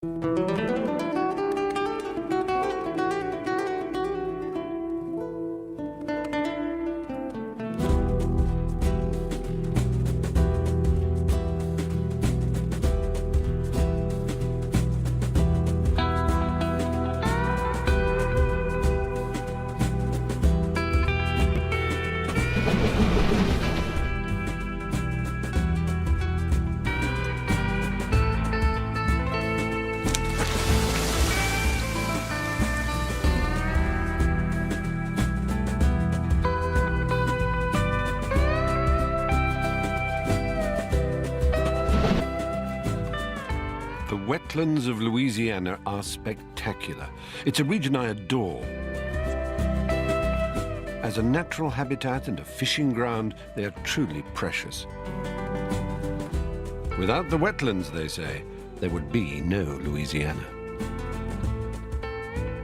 The wetlands of Louisiana are spectacular. It's a region I adore. As a natural habitat and a fishing ground, they are truly precious. Without the wetlands, they say, there would be no Louisiana.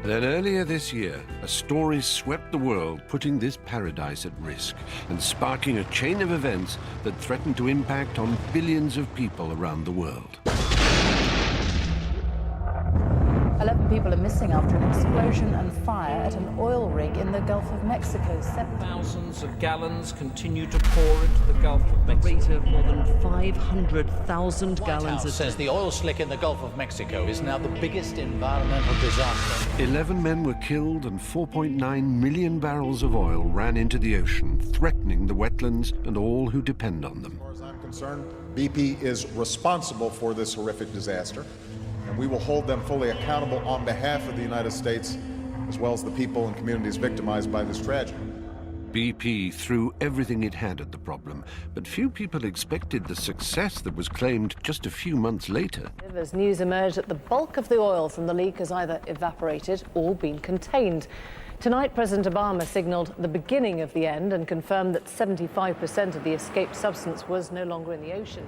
Then earlier this year, a story swept the world, putting this paradise at risk and sparking a chain of events that threatened to impact on billions of people around the world. 11 people are missing after an explosion and fire at an oil rig in the Gulf of Mexico. Thousands of gallons continue to pour into the Gulf of Mexico. A rate of more than 500,000 gallons a day. Says the oil slick in the Gulf of Mexico is now the biggest environmental disaster. 11 men were killed and 4.9 million barrels of oil ran into the ocean, threatening the wetlands and all who depend on them. As far as I'm concerned, BP is responsible for this horrific disaster, and we will hold them fully accountable on behalf of the United States, as well as the people and communities victimized by this tragedy. BP threw everything it had at the problem, but few people expected the success that was claimed just a few months later. As news emerged that the bulk of the oil from the leak has either evaporated or been contained. Tonight, President Obama signaled the beginning of the end and confirmed that 75% of the escaped substance was no longer in the ocean.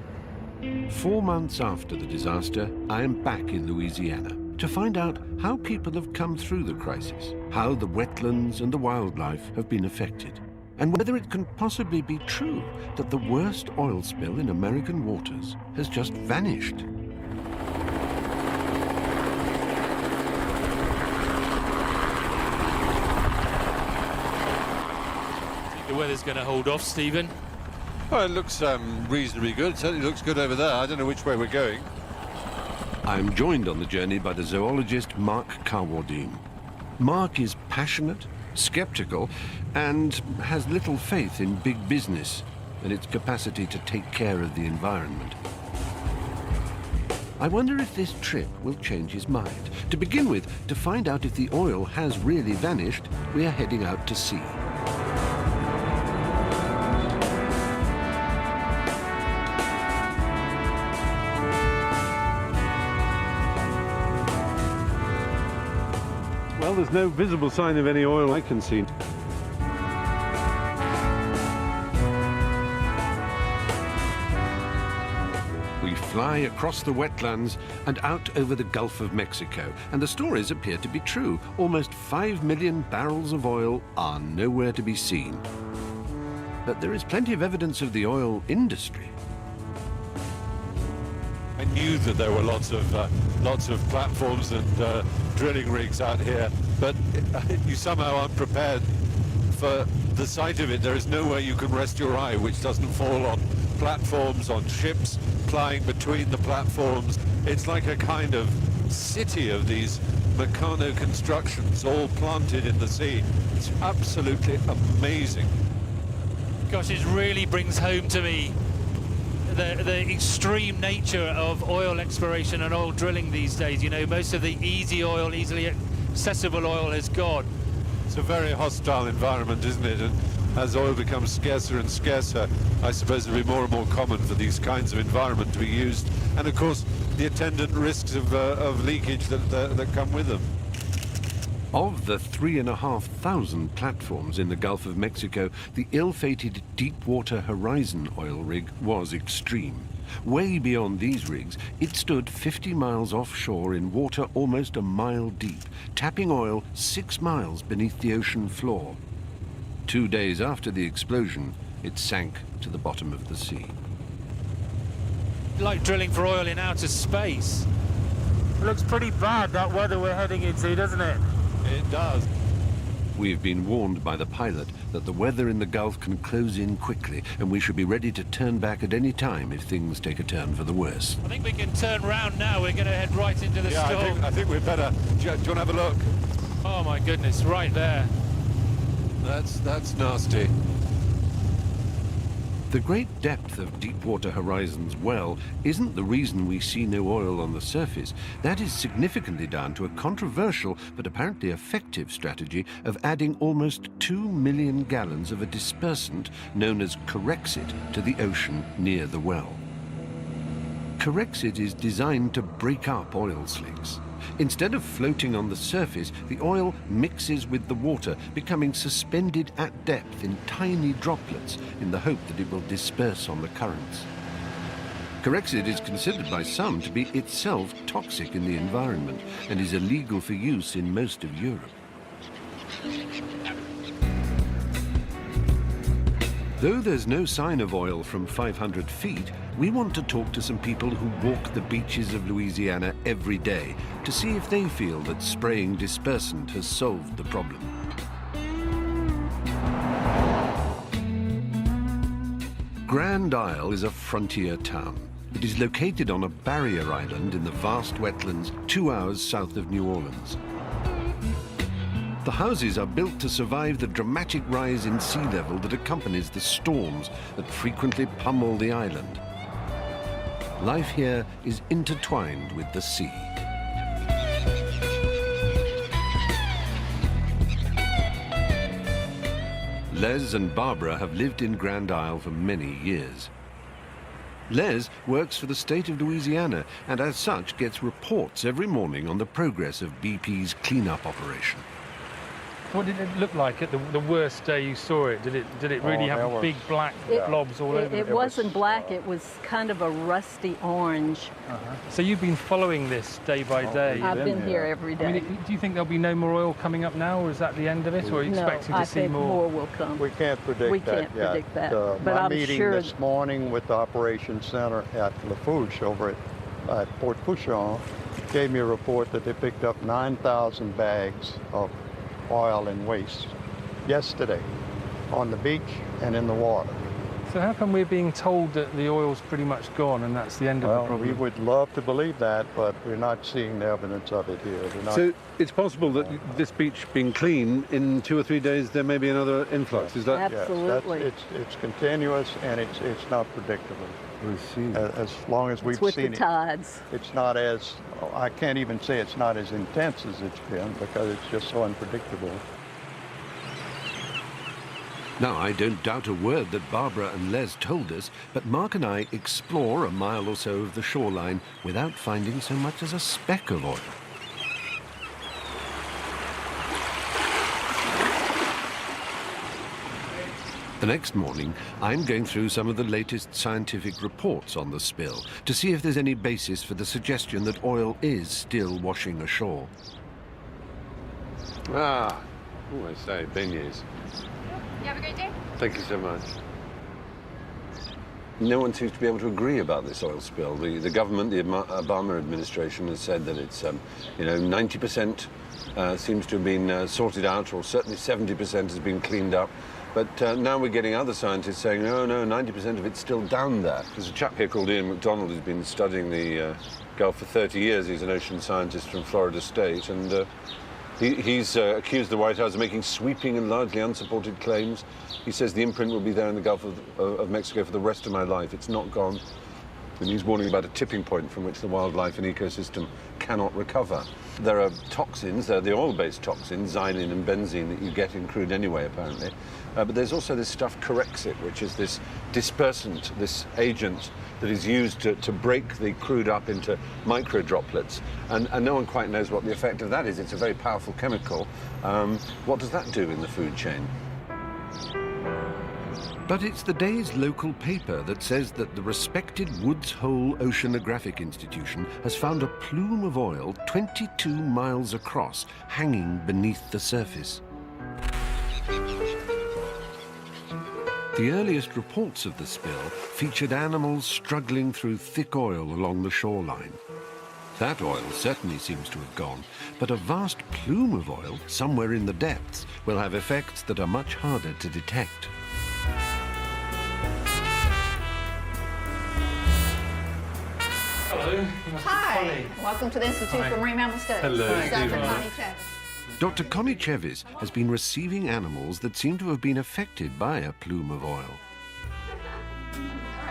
4 months after the disaster, I am back in Louisiana to find out how people have come through the crisis, how the wetlands and the wildlife have been affected, and whether it can possibly be true that the worst oil spill in American waters has just vanished. The weather's going to hold off, Stephen. Well, it looks reasonably good. It certainly looks good over there. I don't know which way we're going. I'm joined on the journey by the zoologist Mark Carwardine. Mark is passionate, skeptical, and has little faith in big business and its capacity to take care of the environment. I wonder if this trip will change his mind. To begin with, to find out if the oil has really vanished, we are heading out to sea. Well, there's no visible sign of any oil I can see. We fly across the wetlands and out over the Gulf of Mexico, and the stories appear to be true. Almost 5 million barrels of oil are nowhere to be seen. But there is plenty of evidence of the oil industry. I knew that there were lots of platforms and drilling rigs out here, but you somehow aren't prepared for the sight of it. There is nowhere you can rest your eye which doesn't fall on platforms, on ships plying between the platforms. It's like a kind of city of these Meccano constructions all planted in the sea. It's absolutely amazing. Gosh, it really brings home to me the extreme nature of oil exploration and oil drilling these days. You know, most of the easy oil, easily accessible oil has gone. It's a very hostile environment, isn't it? And as oil becomes scarcer and scarcer, I suppose it'll be more and more common for these kinds of environment to be used. And of course, the attendant risks of leakage that come with them. Of the 3,500 platforms in the Gulf of Mexico, the ill-fated Deepwater Horizon oil rig was extreme. Way beyond these rigs, it stood 50 miles offshore in water almost a mile deep, tapping oil 6 miles beneath the ocean floor. 2 days after the explosion, it sank to the bottom of the sea. Like drilling for oil in outer space. It looks pretty bad, that weather we're heading into, doesn't it? It does. We've been warned by the pilot that the weather in the Gulf can close in quickly, and we should be ready to turn back at any time if things take a turn for the worse. I think we can turn round now. We're going to head right into the storm. I think we'd better. Do you want to have a look? Oh my goodness, right there. That's nasty. The great depth of Deepwater Horizon's well isn't the reason we see no oil on the surface. That is significantly down to a controversial but apparently effective strategy of adding almost 2 million gallons of a dispersant known as Corexit to the ocean near the well. Corexit is designed to break up oil slicks. Instead of floating on the surface, the oil mixes with the water, becoming suspended at depth in tiny droplets in the hope that it will disperse on the currents. Corexit is considered by some to be itself toxic in the environment and is illegal for use in most of Europe. Though there's no sign of oil from 500 feet, we want to talk to some people who walk the beaches of Louisiana every day to see if they feel that spraying dispersant has solved the problem. Grand Isle is a frontier town. It is located on a barrier island in the vast wetlands 2 hours south of New Orleans. The houses are built to survive the dramatic rise in sea level that accompanies the storms that frequently pummel the island. Life here is intertwined with the sea. Les and Barbara have lived in Grand Isle for many years. Les works for the state of Louisiana and as such gets reports every morning on the progress of BP's cleanup operation. What did it look like at the worst day you saw it? Did it really have big black blobs all over it? It wasn't black, it was kind of a rusty orange. So you've been following this day by day? I've been here every day. I mean, do you think there'll be no more oil coming up now, or is that the end of it, or are you expecting to see more? No, I think more will come. We can't predict We that can't predict that, but my I'm meeting sure this morning with the operations center at Lafourche over at Port Fourchon gave me a report that they picked up 9,000 bags of oil and waste yesterday on the beach and in the water. So how come we're being told that the oil's pretty much gone and that's the end of the problem? We would love to believe that, but we're not seeing the evidence of it here. So it's possible that this beach being clean, in 2 or 3 days there may be another influx, is that? Absolutely. Yes, it's continuous and it's not predictable. I see. As long as we've with seen the tides. it's not as, I can't even say it's not as intense as it's been because it's just so unpredictable. Now, I don't doubt a word that Barbara and Les told us, but Mark and I explore a mile or so of the shoreline without finding so much as a speck of oil. The next morning, I'm going through some of the latest scientific reports on the spill to see if there's any basis for the suggestion that oil is still washing ashore. Ah, I say, beignets. You have a great day. Thank you so much. No one seems to be able to agree about this oil spill. The government, the Obama administration, has said that it's, 90% seems to have been sorted out, or certainly 70% has been cleaned up. But now we're getting other scientists saying, no, 90% of it's still down there. There's a chap here called Ian McDonald who's been studying the Gulf for 30 years. He's an ocean scientist from Florida State, and he's accused the White House of making sweeping and largely unsupported claims. He says the imprint will be there in the Gulf of Mexico for the rest of my life. It's not gone. And he's warning about a tipping point from which the wildlife and ecosystem cannot recover. There are toxins, the oil-based toxins, xylene and benzene, that you get in crude anyway, apparently. But there's also this stuff, Corexit, which is this dispersant, this agent that is used to break the crude up into micro droplets. And no one quite knows what the effect of that is. It's a very powerful chemical. What does that do in the food chain? But it's the day's local paper that says that the respected Woods Hole Oceanographic Institution has found a plume of oil 22 miles across, hanging beneath the surface. The earliest reports of the spill featured animals struggling through thick oil along the shoreline. That oil certainly seems to have gone, but a vast plume of oil somewhere in the depths will have effects that are much harder to detect. Hello. Hi. Welcome to the Institute for Marine Mammal Studies. Hello. This is Dr. Connie Chevis. Dr. Connie Chevis has been receiving animals that seem to have been affected by a plume of oil.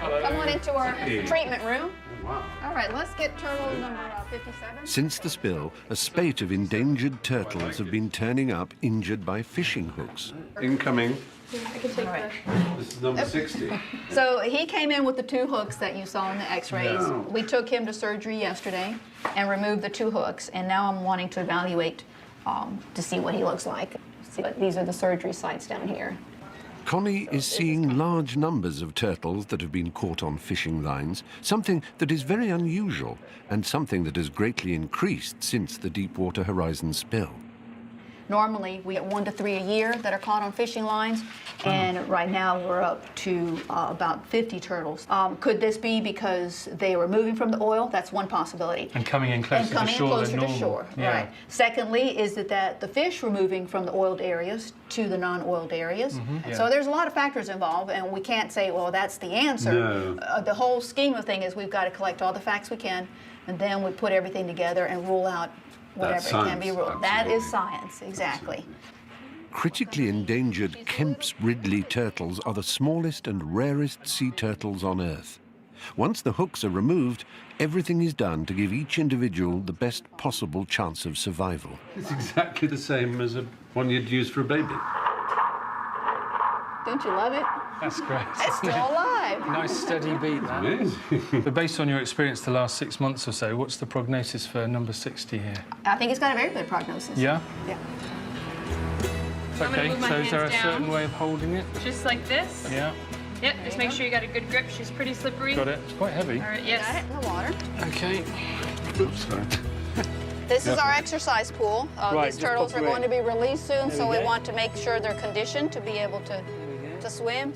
Come on into our treatment room. All right, let's get turtle number 57. Since the spill, a spate of endangered turtles have been turning up injured by fishing hooks. Incoming. I can take right. This is number 60. So he came in with the 2 hooks that you saw in the x-rays. No. We took him to surgery yesterday and removed the 2 hooks, and now I'm wanting to evaluate to see what he looks like. These are the surgery sites down here. Connie is seeing large numbers of turtles that have been caught on fishing lines, something that is very unusual and something that has greatly increased since the Deepwater Horizon spill. Normally, we get 1 to 3 a year that are caught on fishing lines, and right now we're up to about 50 turtles. Could this be because they were moving from the oil? That's one possibility. And coming in closer to shore than normal. Yeah. Right. Secondly, is that the fish were moving from the oiled areas to the non-oiled areas. So there's a lot of factors involved, and we can't say, well, that's the answer. No. The whole scheme of thing is we've got to collect all the facts we can, and then we put everything together and rule out whatever can be ruled. That is science, exactly. Critically endangered Kemp's Ridley turtles are the smallest and rarest sea turtles on Earth. Once the hooks are removed, everything is done to give each individual the best possible chance of survival. It's exactly the same as one you'd use for a baby. Don't you love it? That's great. It's still alive. Nice steady beat, that. Amazing. But based on your experience the last 6 months or so, what's the prognosis for number 60 here? I think it's got a very good prognosis. Yeah? Yeah. Okay, so is there a certain way of holding it? Just like this. Yeah. Yep, just make sure you got a good grip. She's pretty slippery. Got it. It's quite heavy. All right, yes. Got it in the water. Okay. Oops, sorry. This is our exercise pool. Right, These just turtles are pop going to away. be released soon, There so we we go. want to make sure they're conditioned to be able to swim.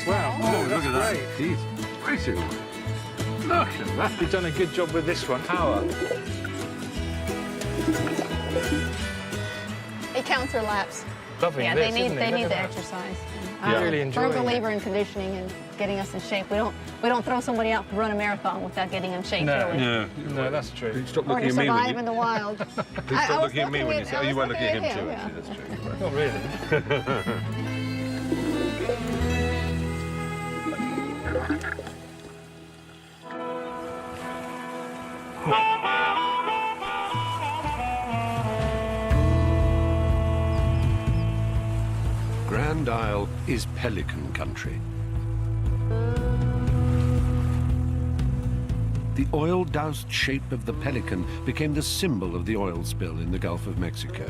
Wow. Oh, look at that. He's racing. Look at that. You've done a good job with this one. Power. It counts their laps. Lovely. Yeah, this, they isn't it? need Look the at that. exercise. Yeah. I'm Really a firm enjoying it. believer in conditioning and getting us in shape. We don't throw somebody out to run a marathon without getting in shape, No, really. no, that's true. Stop Or looking to at me when survive you... in the wild. Please stop looking at me when you say... Oh, you were looking at him too, yeah. actually. That's true. Not really. Grand Isle is pelican country. The oil-doused shape of the pelican became the symbol of the oil spill in the Gulf of Mexico.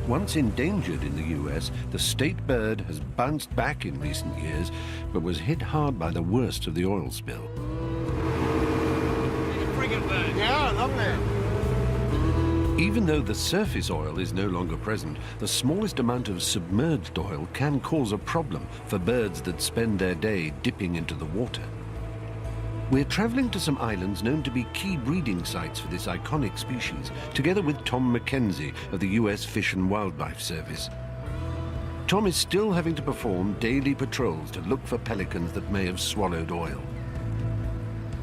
Once endangered in the US, the state bird has bounced back in recent years, but was hit hard by the worst of the oil spill. Yeah, lovely. Even though the surface oil is no longer present, the smallest amount of submerged oil can cause a problem for birds that spend their day dipping into the water. We're traveling to some islands known to be key breeding sites for this iconic species, together with Tom McKenzie of the US Fish and Wildlife Service. Tom is still having to perform daily patrols to look for pelicans that may have swallowed oil.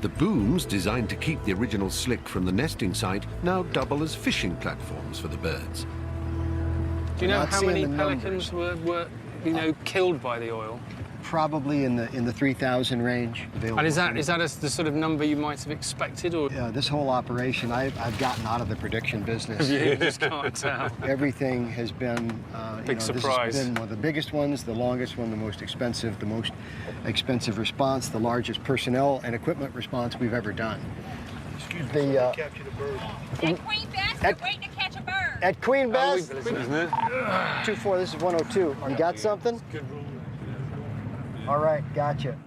The booms, designed to keep the original slick from the nesting site, now double as fishing platforms for the birds. Do you know Not how seeing many the pelicans were killed by the oil? Probably in the 3,000 range. And is that the sort of number you might have expected, or? This whole operation, I've gotten out of the prediction business. You just can't tell. Everything has been Big surprise. This has been one of the biggest ones, the longest one, the most expensive response, the largest personnel and equipment response we've ever done. At Queen Bess, we're waiting to catch a bird. At Queen Bess, Isn't it? 2-4, this is 102. You got something? All right, gotcha.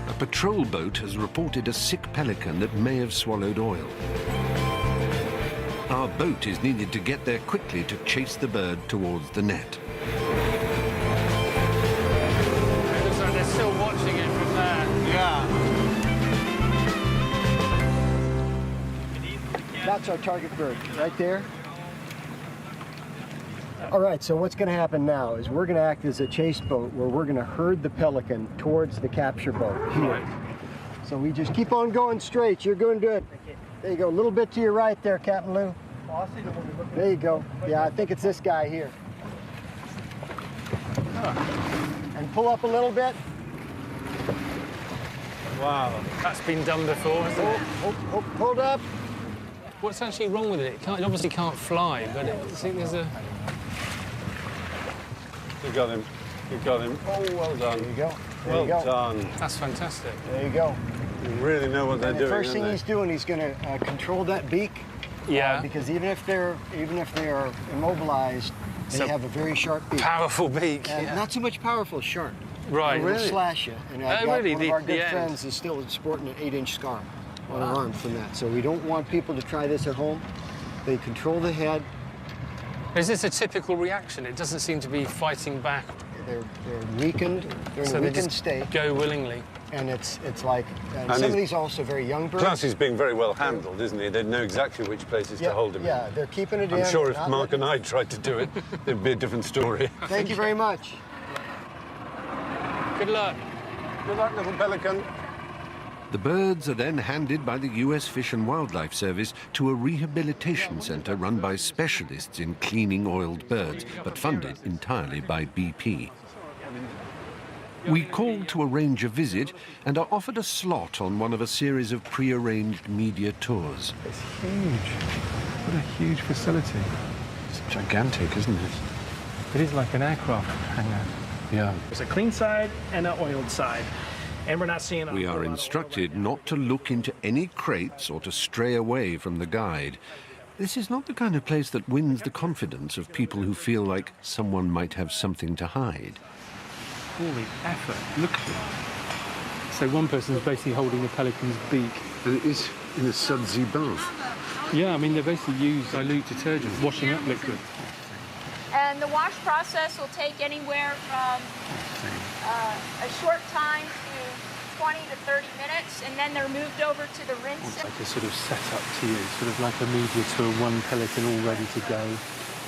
A patrol boat has reported a sick pelican that may have swallowed oil. Our mobile boat is needed to get there quickly to chase the bird towards the net. It looks like they're still watching it from there. Yeah. That's our target bird, right there. All right, so what's going to happen now is we're going to act as a chase boat where we're going to herd the pelican towards the capture boat here. Right. So we just keep on going straight. You're going good. There you go. A little bit to your right there, Captain Lou. There you go. Yeah, I think it's this guy here. And pull up a little bit. Wow, that's been done before, hasn't it? Hold up. What's actually wrong with it? It obviously can't fly, but I think there's a... You got him. You got him. Oh, well done. There you go. Well done. That's fantastic. There you go. You really know what they're doing. The first thing he's doing, he's going to control that beak. Yeah. Because even if they are immobilized, they have a very sharp beak. Powerful beak. Yeah. Not so much powerful, sharp. Right. It'll slash you. And I've got really? one of our The good end. friends is still sporting an 8-inch scar on her arm from that. So we don't want people to try this at home. They control the head. Is this a typical reaction? It doesn't seem to be fighting back. They're weakened. They're in a weakened state. Go willingly. And it's like, some of these are also very young birds. Plus, he's being very well handled, isn't he? They know exactly which places to hold him in. Yeah, they're keeping it in. I'm sure if Mark and I tried to do it, it'd be a different story. Thank you very much. Good luck. Good luck, little pelican. The birds are then handed by the US Fish and Wildlife Service to a rehabilitation center run by specialists in cleaning oiled birds, but funded entirely by BP. We called to arrange a visit and are offered a slot on one of a series of pre-arranged media tours. It's huge. What a huge facility. It's gigantic, isn't it? It is like an aircraft hangar. Yeah. There's a clean side and an oiled side. And we're not seeing... We are instructed not to look into any crates or to stray away from the guide. This is not the kind of place that wins the confidence of people who feel like someone might have something to hide. Holy effort. Look at it. So one person's basically holding the pelican's beak. And it is in a sudsy bath. Yeah, I mean, they basically use dilute detergent, washing up liquid. And the wash process will take anywhere from a short time to 20 to 30 minutes, and then they're moved over to the rinse. It's like a sort of setup to you, sort of like a media tour, one pelican all ready to go.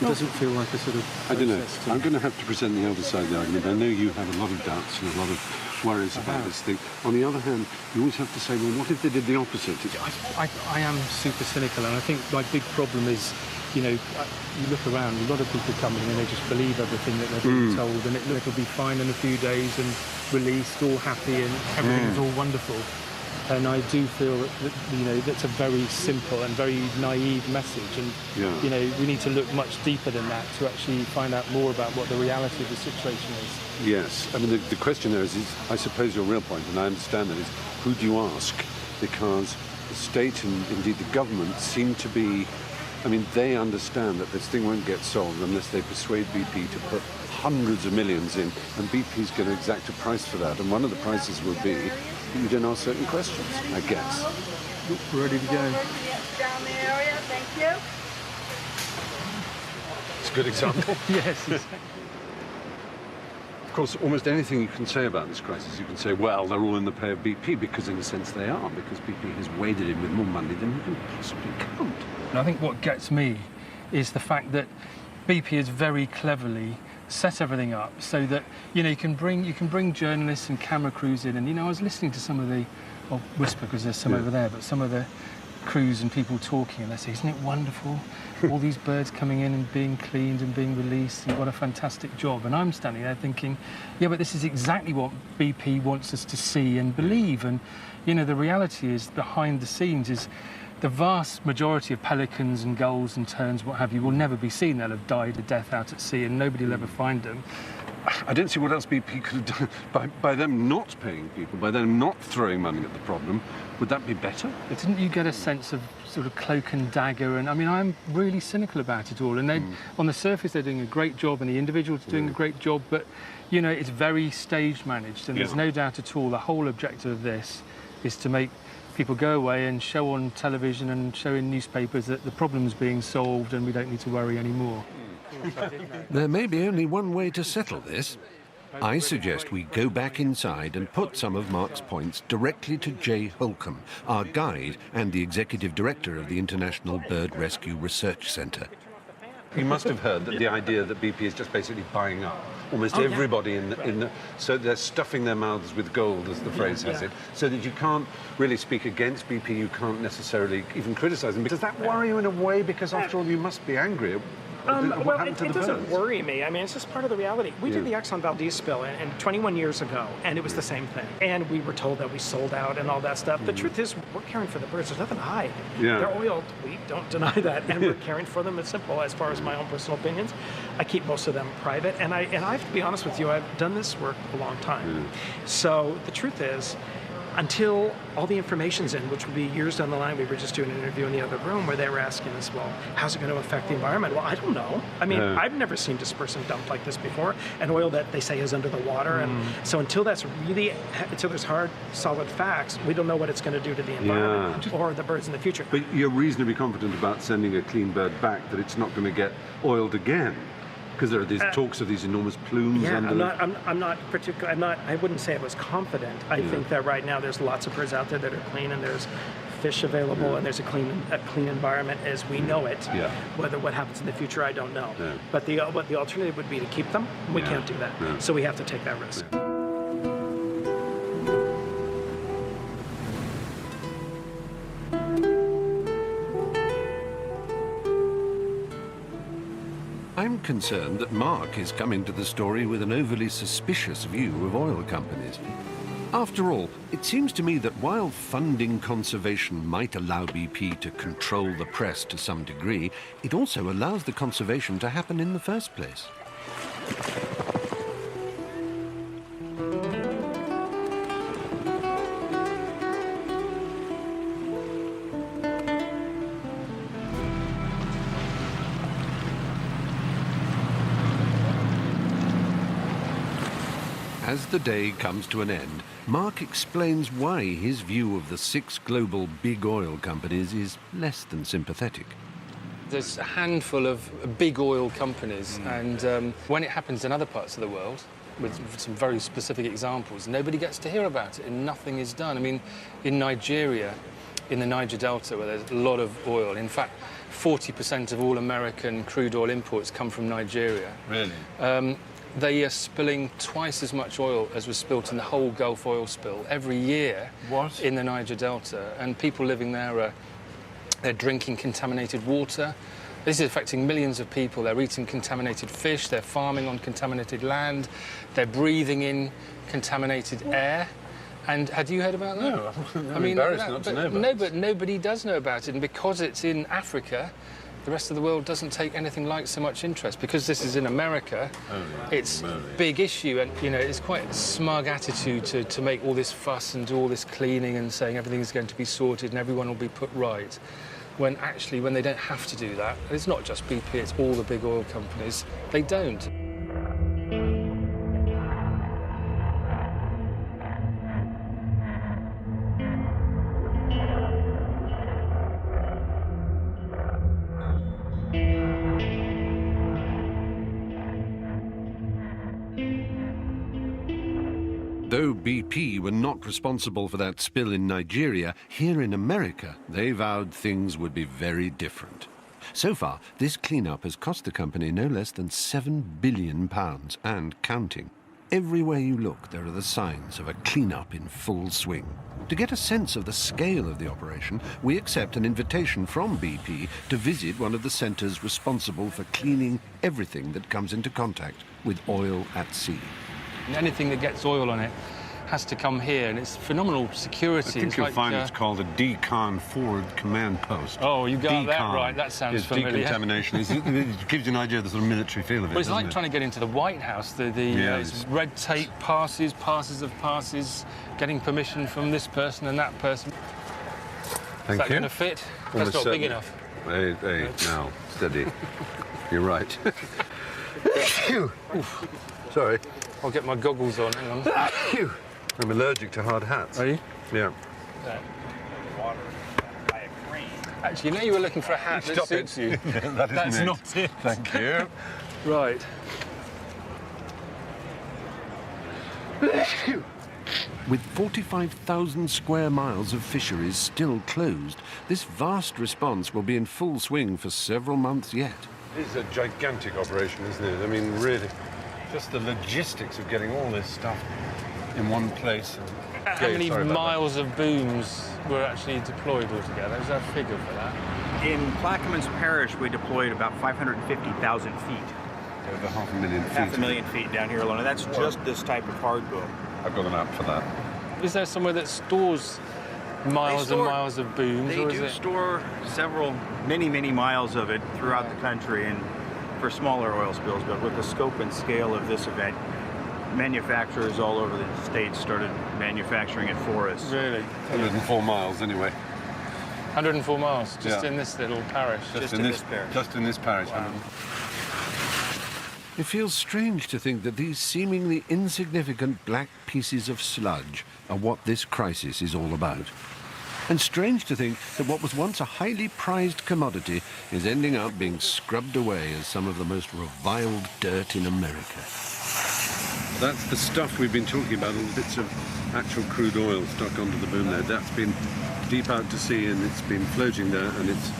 It doesn't feel like a sort of... I don't know. I'm going to have to present the other side of the argument. I know you have a lot of doubts and a lot of worries about this thing. On the other hand, you always have to say, well, what if they did the opposite? I am super cynical, and I think my big problem is, you know, you look around, a lot of people come in and they just believe everything that they're being told, and it'll be fine in a few days and released, all happy, and everything's all wonderful. And I do feel that, you know, that's a very simple and very naive message, and you know, we need to look much deeper than that to actually find out more about what the reality of the situation is. Yes, I mean, the question there is, I suppose your real point, and I understand that, is who do you ask? Because the state and indeed the government seem to be, I mean, they understand that this thing won't get solved unless they persuade BP to put hundreds of millions in, and BP's going to exact a price for that, and one of the prices will be you don't ask certain questions, I guess. We're ready to go. Down the area, thank you. It's a good example. Yes, exactly. Of course, almost anything you can say about this crisis, you can say, well, they're all in the pay of BP, because in a sense they are, because BP has waded in with more money than you can possibly count. And I think what gets me is the fact that BP has very cleverly set everything up so that, you know, you can bring journalists and camera crews in, and, you know, I was listening to some of the, I'll whisper because there's some over there, but some of the crews and people talking, and they say, isn't it wonderful? All these birds coming in and being cleaned and being released, and what a fantastic job. And I'm standing there thinking, yeah, but this is exactly what BP wants us to see and believe. And, you know, the reality is, behind the scenes is, the vast majority of pelicans and gulls and terns, what have you, will never be seen. They'll have died a death out at sea, and nobody will ever find them. I don't see what else BP could have done. By them not paying people, by them not throwing money at the problem, would that be better? But didn't you get a sense of sort of cloak and dagger? And I mean, I'm really cynical about it all. And they, on the surface, they're doing a great job, and the individuals are doing a great job, but, you know, it's very stage managed, and there's no doubt at all the whole objective of this is to make people go away and show on television and show in newspapers that the problem's being solved and we don't need to worry anymore. There may be only one way to settle this. I suggest we go back inside and put some of Mark's points directly to Jay Holcomb, our guide and the executive director of the International Bird Rescue Research Centre. You must have heard that the idea that BP is just basically buying up almost everybody in the... So they're stuffing their mouths with gold, as the phrase has it, so that you can't really speak against BP, you can't necessarily even criticise them. Does that worry you in a way? Because after all, you must be angry. Well, it doesn't worry me. I mean, it's just part of the reality. We did the Exxon Valdez spill and 21 years ago, and it was the same thing. And we were told that we sold out and all that stuff. The truth is, we're caring for the birds. There's nothing to hide. They're oiled. We don't deny that. And we're caring for them. It's simple. As far as my own personal opinions, I keep most of them private. And I have to be honest with you, I've done this work a long time. So the truth is, until all the information's in, which will be years down the line. We were just doing an interview in the other room where they were asking us, well, how's it going to affect the environment? Well, I don't know. I mean, I've never seen dispersant dumped like this before, an oil that they say is under the water. And so until there's hard, solid facts, we don't know what it's going to do to the environment or the birds in the future. But you're reasonably confident about sending a clean bird back, that it's not going to get oiled again? Because there are these talks of these enormous plumes. Yeah, under I wouldn't say I was confident. I think that right now there's lots of birds out there that are clean, and there's fish available, and there's a clean environment as we know it. Whether what happens in the future, I don't know. But the alternative would be to keep them. We can't do that. So we have to take that risk. I'm concerned that Mark is coming to the story with an overly suspicious view of oil companies. After all, it seems to me that while funding conservation might allow BP to control the press to some degree, it also allows the conservation to happen in the first place. As the day comes to an end, Mark explains why his view of the 6 global big oil companies is less than sympathetic. There's a handful of big oil companies, and when it happens in other parts of the world, with some very specific examples, nobody gets to hear about it and nothing is done. I mean, in Nigeria, in the Niger Delta, where there's a lot of oil, in fact, 40% of all American crude oil imports come from Nigeria. Really? They are spilling twice as much oil as was spilt in the whole Gulf oil spill every year in the Niger Delta. And people living there they're drinking contaminated water. This is affecting millions of people. They're eating contaminated fish, they're farming on contaminated land, they're breathing in contaminated air. And had you heard about that? No, I'm embarrassed not to know about it. No, but nobody does know about it. And because it's in Africa, the rest of the world doesn't take anything like so much interest. Because this is in America, it's a big issue. And, you know, it's quite a smug attitude to make all this fuss and do all this cleaning and saying everything's going to be sorted and everyone will be put right. When actually, when they don't have to do that, and it's not just BP, it's all the big oil companies, they don't. Though BP were not responsible for that spill in Nigeria, here in America, they vowed things would be very different. So far, this cleanup has cost the company no less than £7 billion and counting. Everywhere you look, there are the signs of a cleanup in full swing. To get a sense of the scale of the operation, we accept an invitation from BP to visit one of the centres responsible for cleaning everything that comes into contact with oil at sea. Anything that gets oil on it has to come here, and it's phenomenal security. I think you'll find it's called a decon forward command post. Oh, you got that right. That sounds familiar. Decontamination. It gives you an idea of the sort of military feel of it. Well, it's like trying to get into the White House. The red tape passes of passes, getting permission from this person and that person. Thank you. Is that going to fit? That's not big enough. Hey, now, steady. You're right. Sorry. I'll get my goggles on, hang on. I'm allergic to hard hats. Are you? Yeah. water by a crane. Actually, you know you were looking for a hat that suits you. That's not it. Thank you. Right. With 45,000 square miles of fisheries still closed, this vast response will be in full swing for several months yet. It is a gigantic operation, isn't it? I mean, really, just the logistics of getting all this stuff in one place. How many miles of booms were actually deployed altogether? Is there a figure for that? In Plaquemines Parish, we deployed about 550,000 feet. Over 500,000 feet. 500,000 feet down here alone, and that's just this type of hard boom. I've got an app for that. Is there somewhere that stores miles and miles of booms? They or is do it... store many miles of it throughout the country, and for smaller oil spills, but with the scope and scale of this event, manufacturers all over the states started manufacturing it for us. Really? 104 miles anyway. 104 miles, just in this little parish? Just in this parish. Just in this parish. Wow. It feels strange to think that these seemingly insignificant black pieces of sludge are what this crisis is all about. And strange to think that what was once a highly prized commodity is ending up being scrubbed away as some of the most reviled dirt in America. That's the stuff we've been talking about, all the bits of actual crude oil stuck onto the boom there. That's been deep out to sea and it's been floating there and it's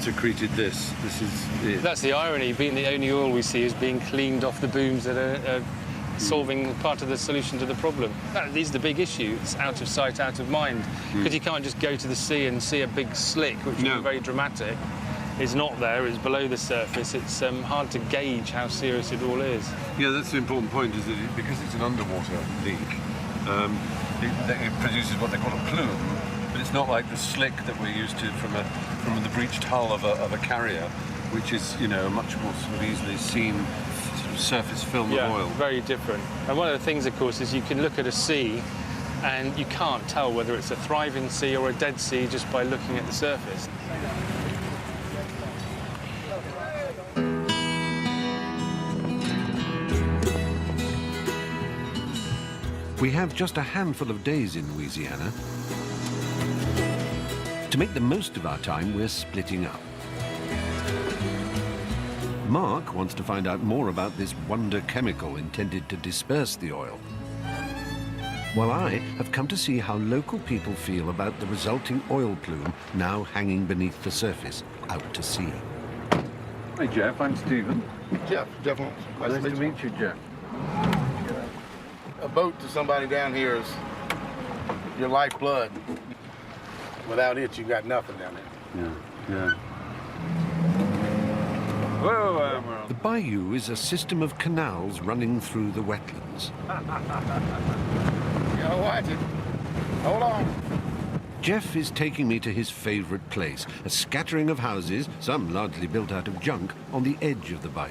accreted this. This is it. That's the irony, being the only oil we see is being cleaned off the booms that are solving part of the solution to the problem. That is the big issue. It's out of sight, out of mind. Because you can't just go to the sea and see a big slick, which would be very dramatic. It's not there, it's below the surface. It's hard to gauge how serious it all is. Yeah, that's the important point, is that because it's an underwater leak, it produces what they call a plume. But it's not like the slick that we're used to from the breached hull of a carrier, which is, you know, a much more sort of easily seen sort of surface film of oil. Very different. And one of the things, of course, is you can look at a sea and you can't tell whether it's a thriving sea or a dead sea just by looking at the surface. We have just a handful of days in Louisiana. To make the most of our time, we're splitting up. Mark wants to find out more about this wonder chemical intended to disperse the oil, while I have come to see how local people feel about the resulting oil plume now hanging beneath the surface out to sea. Hi, Jeff. I'm Stephen. Jeff. Nice to meet you, Jeff. A boat to somebody down here is your lifeblood. Without it, you got nothing down there. Yeah. Whoa, the bayou is a system of canals running through the wetlands. You gotta watch it. Hold on. Jeff is taking me to his favorite place, a scattering of houses, some largely built out of junk, on the edge of the bayou.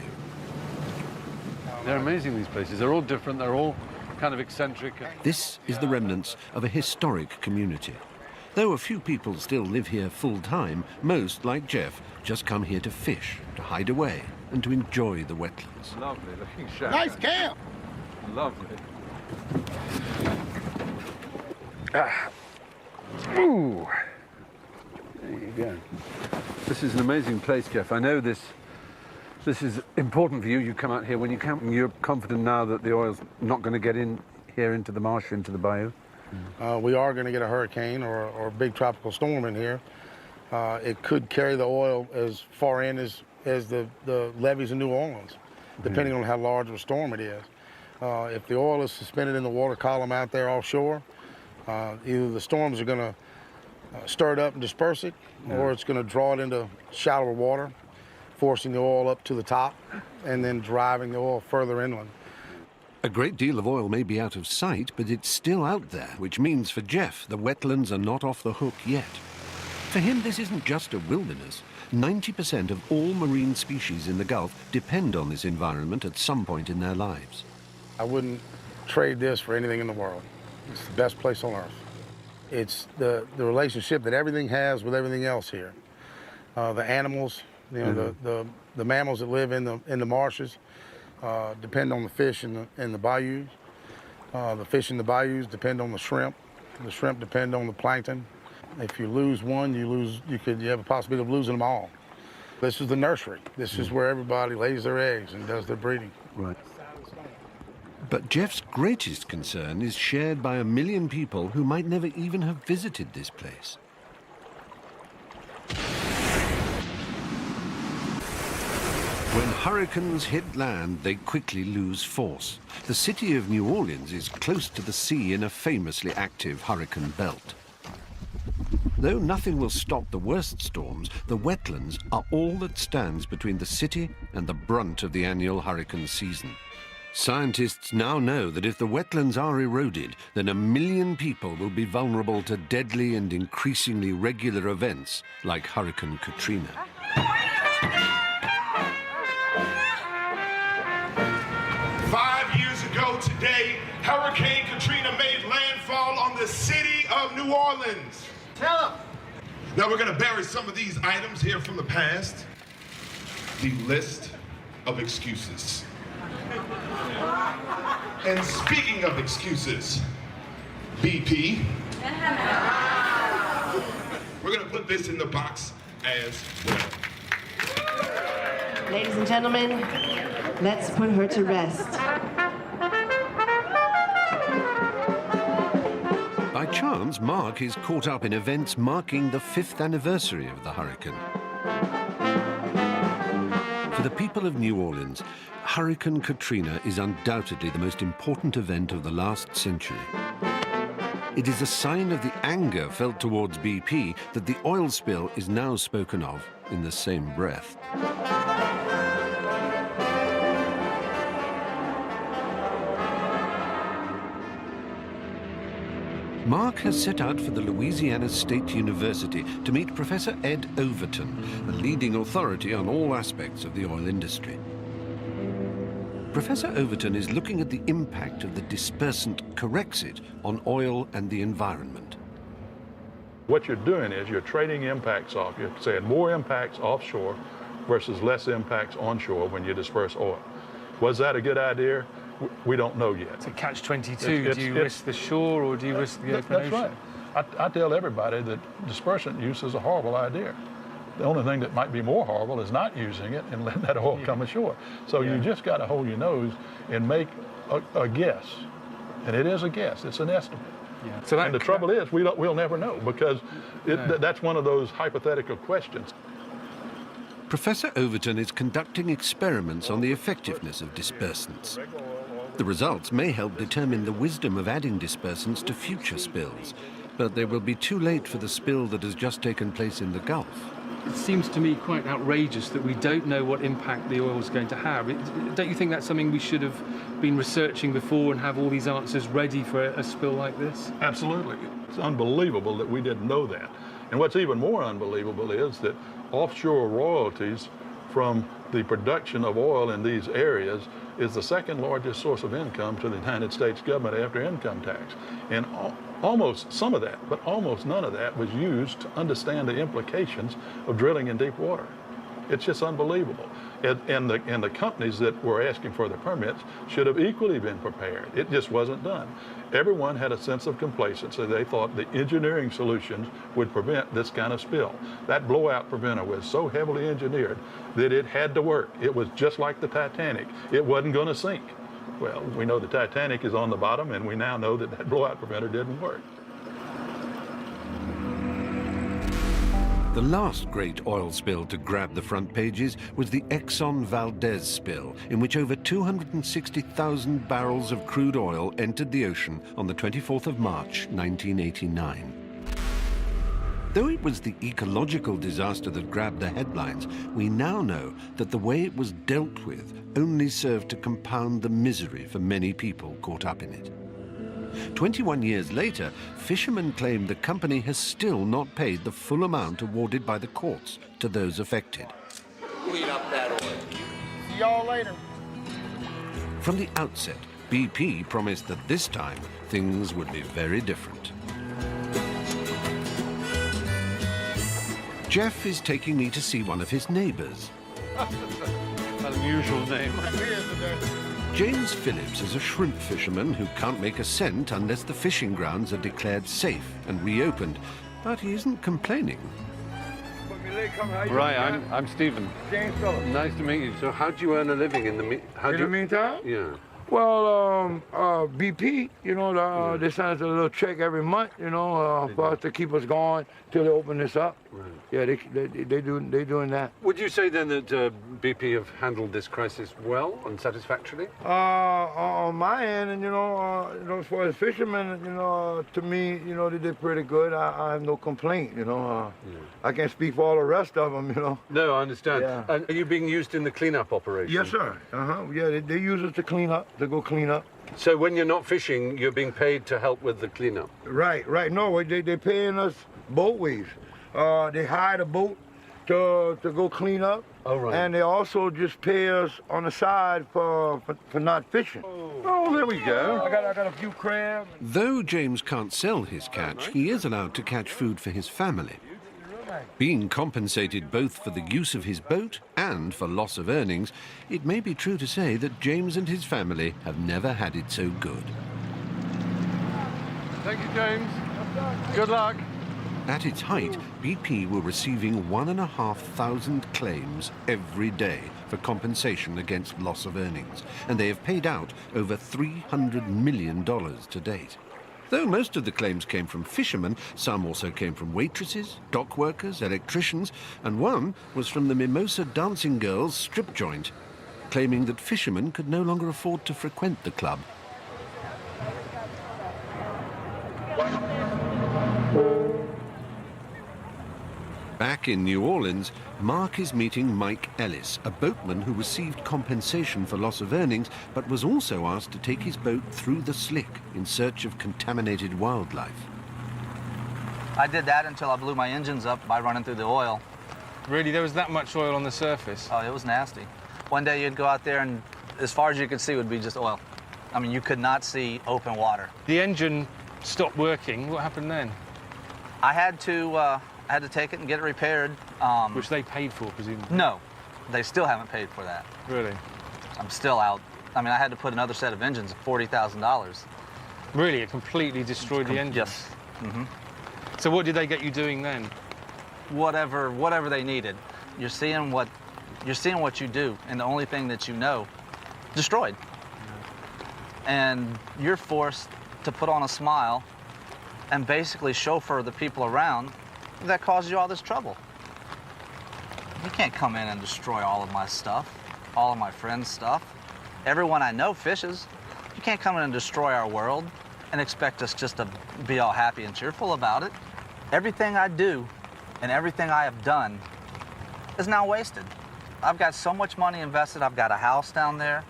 They're amazing, these places. They're all different. They're all kind of eccentric. This is the remnants of a historic community. Though a few people still live here full-time, most, like Jeff, just come here to fish, to hide away, and to enjoy the wetlands. Lovely looking shack. Nice camp. Lovely. Ooh. There you go. This is an amazing place, Jeff. I know this is important for you. You come out here when you camp, and you're confident now that the oil's not going to get in here into the marsh, into the bayou. We are going to get a hurricane or a big tropical storm in here. It could carry the oil as far in as the levees in New Orleans, depending on how large of a storm it is. If the oil is suspended in the water column out there offshore, either the storms are going to stir it up and disperse it, or it's going to draw it into shallower water, forcing the oil up to the top and then driving the oil further inland. A great deal of oil may be out of sight, but it's still out there, which means for Jeff, the wetlands are not off the hook yet. For him, this isn't just a wilderness. 90% of all marine species in the Gulf depend on this environment at some point in their lives. I wouldn't trade this for anything in the world. It's the best place on earth. It's the relationship that everything has with everything else here. The animals, you know, the mammals that live in the marshes, depend on the fish in the bayous. The fish in the bayous depend on the shrimp. The shrimp depend on the plankton. If you lose one, you have a possibility of losing them all. This is the nursery. This is where everybody lays their eggs and does their breeding. Right. But Jeff's greatest concern is shared by 1 million people who might never even have visited this place. When hurricanes hit land, they quickly lose force. The city of New Orleans is close to the sea in a famously active hurricane belt. Though nothing will stop the worst storms, the wetlands are all that stands between the city and the brunt of the annual hurricane season. Scientists now know that if the wetlands are eroded, then 1 million people will be vulnerable to deadly and increasingly regular events like Hurricane Katrina. Today, Hurricane Katrina made landfall on the city of New Orleans. Tell them. Now we're going to bury some of these items here from the past. The list of excuses. And speaking of excuses, BP, we're going to put this in the box as well. Ladies and gentlemen, let's put her to rest. By chance, Mark is caught up in events marking the 5th anniversary of the hurricane. For the people of New Orleans, Hurricane Katrina is undoubtedly the most important event of the last century. It is a sign of the anger felt towards BP that the oil spill is now spoken of in the same breath. Mark has set out for the Louisiana State University to meet Professor Ed Overton, a leading authority on all aspects of the oil industry. Professor Overton is looking at the impact of the dispersant Corexit on oil and the environment. What you're doing is you're trading impacts off. You're saying more impacts offshore versus less impacts onshore when you disperse oil. Was that a good idea? We don't know yet. It's a catch-22. Do you risk the shore or do you risk the open ocean? That's right. I tell everybody that dispersant use is a horrible idea. The only thing that might be more horrible is not using it and letting that oil come ashore. So you just got to hold your nose and make a guess. And it is a guess. It's an estimate. Yeah. So and the trouble is, we'll never know because that's one of those hypothetical questions. Professor Overton is conducting experiments on the effectiveness of dispersants. The results may help determine the wisdom of adding dispersants to future spills, but they will be too late for the spill that has just taken place in the Gulf. It seems to me quite outrageous that we don't know what impact the oil is going to have. Don't you think that's something we should have been researching before and have all these answers ready for a spill like this? Absolutely. It's unbelievable that we didn't know that. And what's even more unbelievable is that offshore royalties from the production of oil in these areas is the second largest source of income to the United States government after income tax. And almost some of that, but almost none of that was used to understand the implications of drilling in deep water. It's just unbelievable. And the companies that were asking for the permits should have equally been prepared. It just wasn't done. Everyone had a sense of complacency. They thought the engineering solutions would prevent this kind of spill. That blowout preventer was so heavily engineered that it had to work. It was just like the Titanic. It wasn't going to sink. Well, we know the Titanic is on the bottom, and we now know that that blowout preventer didn't work. The last great oil spill to grab the front pages was the Exxon Valdez spill, in which over 260,000 barrels of crude oil entered the ocean on the 24th of March, 1989. Though it was the ecological disaster that grabbed the headlines, we now know that the way it was dealt with only served to compound the misery for many people caught up in it. 21 years later, fishermen claim the company has still not paid the full amount awarded by the courts to those affected. Clean up that oil. See y'all later. From the outset, BP promised that this time things would be very different. Jeff is taking me to see one of his neighbors. Unusual name. James Phillips is a shrimp fisherman who can't make a cent unless the fishing grounds are declared safe and reopened. But he isn't complaining. Right, I'm Stephen. James Phillips. Nice to meet you. So how do you earn a living in the meantime? Yeah. Well, BP, you know, they send us a little check every month, you know, for us to keep us going till they open this up. Right. Yeah, they doing that. Would you say then that BP have handled this crisis well and satisfactorily? On my end, and you know, as far as fishermen, you know, to me, you know, they did pretty good. I have no complaint, you know. I can't speak for all the rest of them, you know. No, I understand. Yeah. And are you being used in the cleanup operation? Yes, sir. Yeah, they use us to clean up, to go clean up. So when you're not fishing, you're being paid to help with the cleanup? Right. No, they paying us boatways. They hired a boat to go clean up. Oh, right. And they also just pay us on the side for not fishing. Oh, there we go. I got a few crabs. Though James can't sell his catch, he is allowed to catch food for his family. Being compensated both for the use of his boat and for loss of earnings, it may be true to say that James and his family have never had it so good. Thank you, James. Good luck. At its height, BP were receiving 1,500 claims every day for compensation against loss of earnings, and they have paid out over $300 million to date. Though most of the claims came from fishermen, some also came from waitresses, dock workers, electricians, and one was from the Mimosa Dancing Girls strip joint, claiming that fishermen could no longer afford to frequent the club. Back in New Orleans, Mark is meeting Mike Ellis, a boatman who received compensation for loss of earnings, but was also asked to take his boat through the slick in search of contaminated wildlife. I did that until I blew my engines up by running through the oil. Really? There was that much oil on the surface? Oh, it was nasty. One day you'd go out there and as far as you could see would be just oil. I mean, you could not see open water. The engine stopped working. What happened then? I had to take it and get it repaired. Which they paid for, presumably? No, they still haven't paid for that. Really? I'm still out. I mean, I had to put another set of engines at $40,000. Really? It completely destroyed the engine? Yes. Mm-hmm. So what did they get you doing then? Whatever they needed. You're seeing what you do, and the only thing that you know, destroyed. And you're forced to put on a smile and basically chauffeur the people around that caused you all this trouble. You can't come in and destroy all of my stuff, all of my friends' stuff. Everyone I know fishes. You can't come in and destroy our world and expect us just to be all happy and cheerful about it. Everything I do and everything I have done is now wasted. I've got so much money invested. I've got a house down there.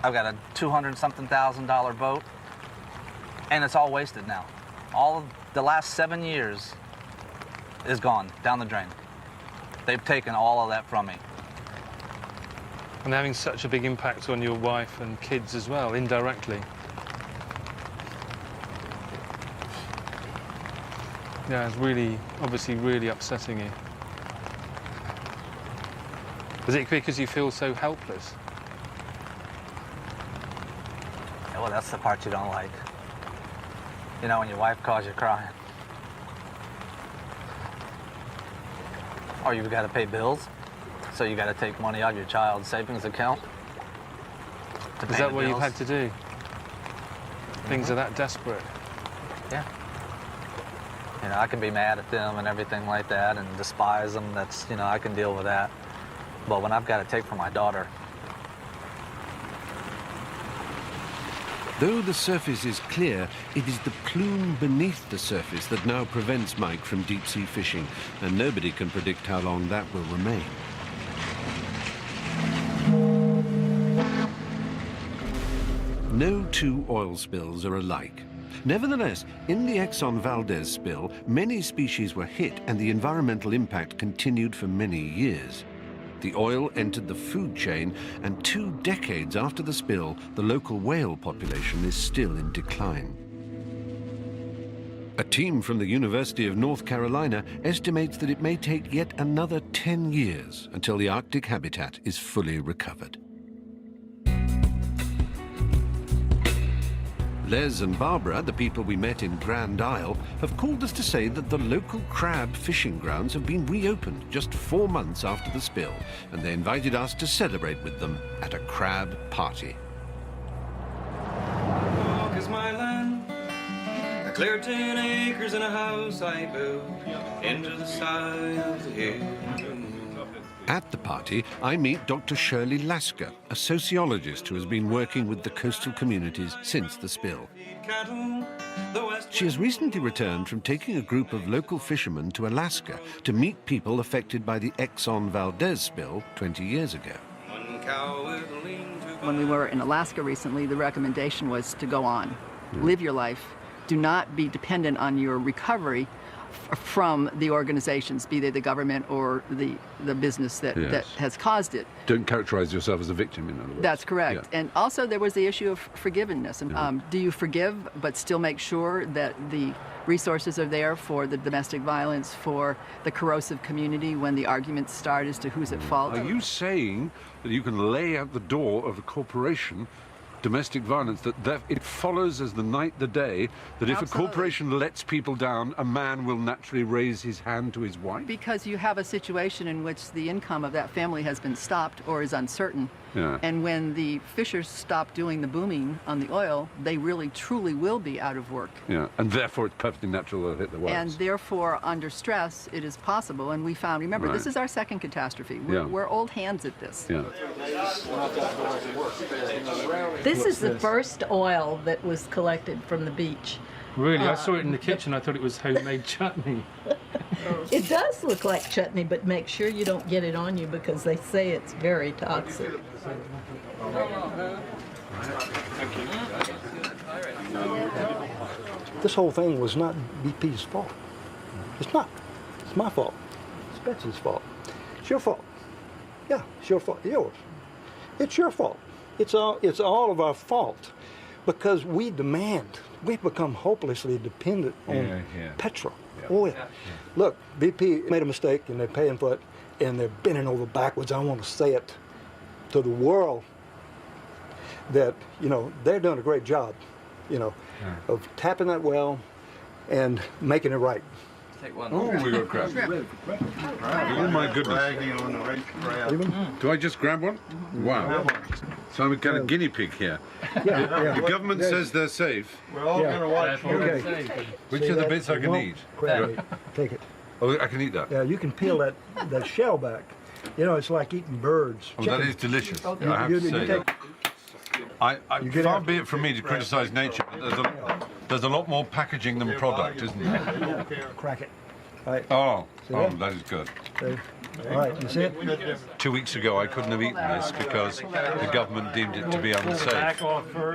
I've got a $200-something thousand boat, and it's all wasted now. All of the last 7 years is gone down the drain. They've taken all of that from me. And having such a big impact on your wife and kids as well, indirectly. Yeah, it's really, obviously really upsetting you. Is it because you feel so helpless? Well, that's the part you don't like. You know, when your wife calls you crying. Or you've got to pay bills, so you got to take money out of your child's savings account. Is that what you've had to do? Things are that desperate? Yeah. You know, I can be mad at them and everything like that and despise them. That's, you know, I can deal with that. But when I've got to take from my daughter. Though the surface is clear, it is the plume beneath the surface that now prevents Mike from deep-sea fishing, and nobody can predict how long that will remain. No two oil spills are alike. Nevertheless, in the Exxon Valdez spill, many species were hit and the environmental impact continued for many years. The oil entered the food chain, and 2 decades after the spill, the local whale population is still in decline. A team from the University of North Carolina estimates that it may take yet another 10 years until the Arctic habitat is fully recovered. Les and Barbara, the people we met in Grand Isle, have called us to say that the local crab fishing grounds have been reopened just 4 months after the spill, and they invited us to celebrate with them at a crab party. Walk is my land. I cleared 10 acres and a house I built into the side of the hill. At the party, I meet Dr. Shirley Lasker, a sociologist who has been working with the coastal communities since the spill. She has recently returned from taking a group of local fishermen to Alaska to meet people affected by the Exxon Valdez spill 20 years ago. When we were in Alaska recently, the recommendation was to go on, live your life, do not be dependent on your recovery from the organizations, be they the government or the business that has caused it. Don't characterize yourself as a victim, in other words. That's correct. Yeah. And also there was the issue of forgiveness. And do you forgive but still make sure that the resources are there for the domestic violence, for the corrosive community when the arguments start as to who's at fault? Are you saying that you can lay out the door of a corporation domestic violence, that it follows as the night the day, that if a corporation lets people down, a man will naturally raise his hand to his wife? Because you have a situation in which the income of that family has been stopped or is uncertain. Yeah. And when the fishers stop doing the booming on the oil, they really truly will be out of work. Yeah, and therefore it's perfectly natural they'll hit the wives. And therefore, under stress, it is possible. And we found, remember, this is our second catastrophe. We're old hands at this. Yeah. This is the first oil that was collected from the beach. Really? I saw it in the kitchen. I thought it was homemade chutney. It does look like chutney, but make sure you don't get it on you because they say it's very toxic. This whole thing was not BP's fault. It's not. It's my fault. It's Betsy's fault. It's your fault. Yeah, it's your fault. Yours. It's your fault. It's all of our fault because we we've become hopelessly dependent on petrol, oil. Look, BP made a mistake and they're paying for it and they're bending over backwards. I want to say it to the world that, they're doing a great job, of tapping that well and making it right. Take one. Oh, we got crab. Oh my goodness. Do I just grab one? Wow. So I'm a kind of guinea pig here. The government says they're safe. We're all going to watch. Okay. Which are the bits I can eat? Take it. Oh, I can eat that? Yeah, you can peel that shell back. It's like eating birds. Oh, that is delicious. I have to say. Far be it from me to criticize nature, but there's a lot more packaging than product, isn't there? Crack it. Right. Oh, that is good. Okay. All right, you see it? 2 weeks ago, I couldn't have eaten this because the government deemed it to be unsafe.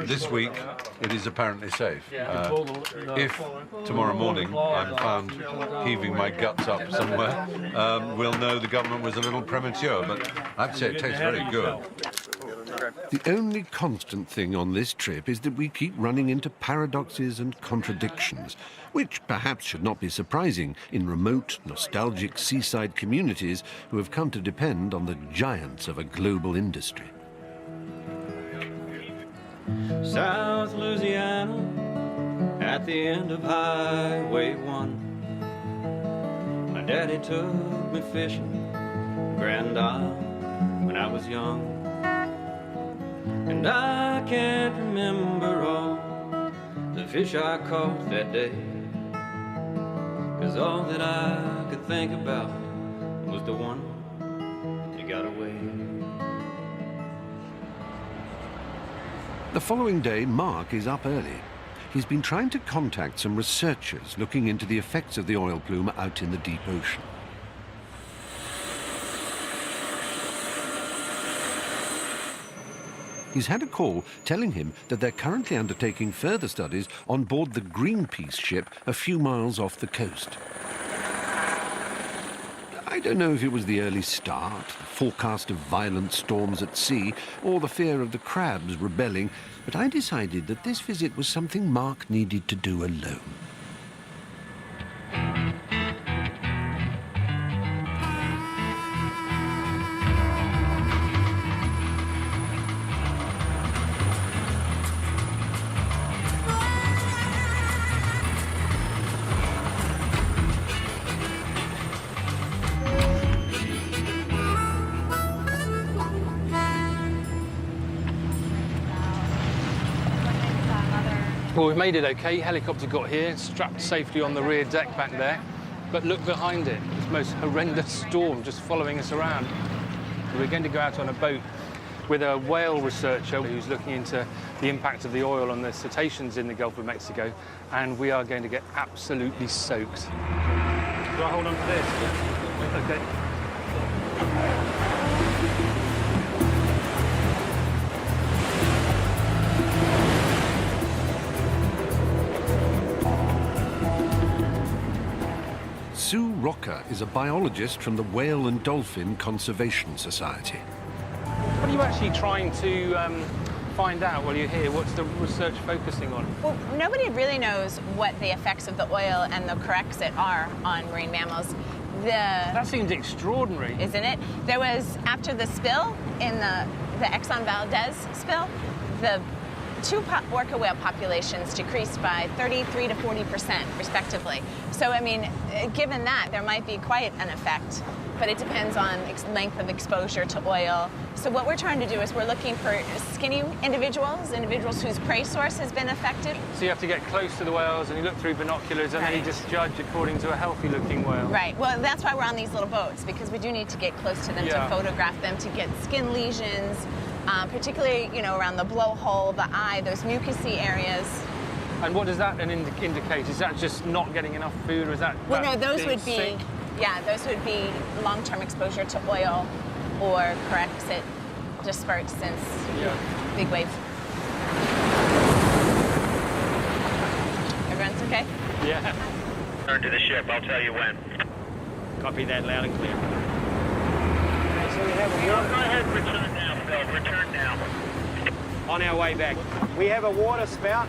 This week, it is apparently safe. If tomorrow morning I'm found heaving my guts up somewhere, we'll know the government was a little premature, but I have to say it tastes very good. The only constant thing on this trip is that we keep running into paradoxes and contradictions, which perhaps should not be surprising in remote, nostalgic seaside communities who have come to depend on the giants of a global industry. South Louisiana, at the end of Highway 1. My daddy took me fishing, Grand Isle, when I was young. And I can't remember all the fish I caught that day, 'cause all that I could think about was the one that got away. The following day, Mark is up early. He's been trying to contact some researchers looking into the effects of the oil plume out in the deep ocean. He's had a call telling him that they're currently undertaking further studies on board the Greenpeace ship a few miles off the coast. I don't know if it was the early start, the forecast of violent storms at sea, or the fear of the crabs rebelling, but I decided that this visit was something Mark needed to do alone. Well, we've made it okay. Helicopter got here, strapped safely on the rear deck back there. But look behind it, this most horrendous storm just following us around. We're going to go out on a boat with a whale researcher who's looking into the impact of the oil on the cetaceans in the Gulf of Mexico, and we are going to get absolutely soaked. Do I hold on to this? Okay. Sue Rocker is a biologist from the Whale and Dolphin Conservation Society. What are you actually trying to find out while you're here? What's the research focusing on? Well, nobody really knows what the effects of the oil and the Corexit are on marine mammals. That seems extraordinary. Isn't it? There was, after the spill, in the Exxon Valdez spill, the two orca whale populations decreased by 33 to 40% respectively. So, I mean, given that, there might be quite an effect, but it depends on length of exposure to oil. So what we're trying to do is we're looking for skinny individuals whose prey source has been affected. So you have to get close to the whales and you look through binoculars and then you just judge according to a healthy-looking whale. Right. Well, that's why we're on these little boats, because we do need to get close to them to photograph them, to get skin lesions, particularly, you know, around the blowhole, the eye, those mucousy areas. And what does that indicate? Is that just not getting enough food, or is that? Well, no, those would be, sink? yeah, those would be long-term exposure to oil or Corexit dispersed since big wave. Everyone's okay? Yeah. Turn to the ship. I'll tell you when. Copy that loud and clear. So we have a go ahead, return now, Phil. Return now. On our way back. We have a water spout